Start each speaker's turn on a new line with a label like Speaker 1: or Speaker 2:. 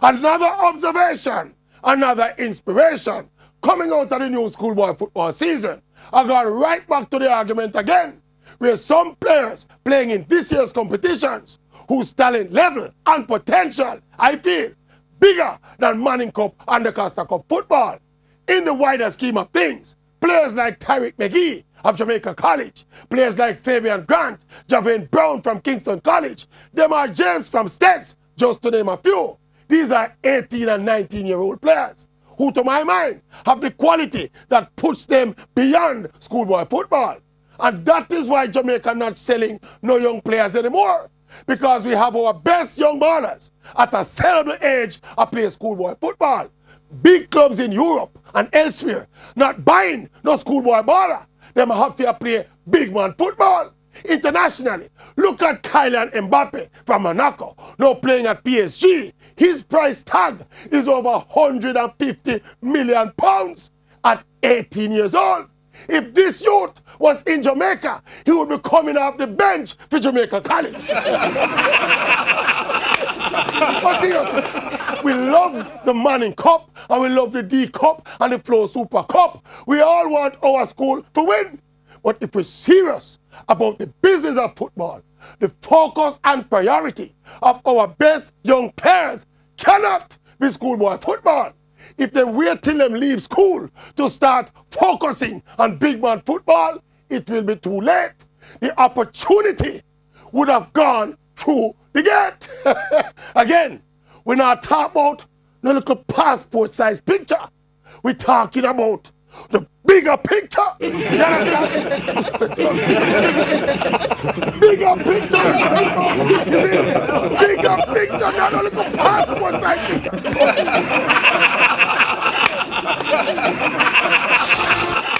Speaker 1: Another observation, another inspiration coming out of the new schoolboy football season. I got right back to the argument again, where some players playing in this year's competitions whose talent level and potential, I feel, bigger than Manning Cup and the Costa Cup football. In the wider scheme of things, players like Tyreek McGee of Jamaica College, players like Fabian Grant, Javane Brown from Kingston College, Demar James from States, just to name a few. These are 18 and 19-year-old players who, to my mind, have the quality that puts them beyond schoolboy football. And that is why Jamaica not selling no young players anymore, because we have our best young ballers at a sellable age of play schoolboy football. Big clubs in Europe and elsewhere not buying no schoolboy baller. Them have to play big man football. Internationally, look at Kylian Mbappe from Monaco, now playing at PSG. His price tag is over £150 million at 18 years old. If this youth was in Jamaica, he would be coming off the bench for Jamaica College. But seriously, we love the Manning Cup, and we love the D Cup and the Flow Super Cup. We all want our school to win. But if we're serious about the business of football, the focus and priority of our best young players cannot be schoolboy football. If they wait till them leave school to start focusing on big man football, it will be too late. The opportunity would have gone through the gate. Again, we're not talking about no little passport-sized picture. We're talking about the bigger picture. You understand? Bigger picture. You see? Bigger picture, not a little passport-sized picture.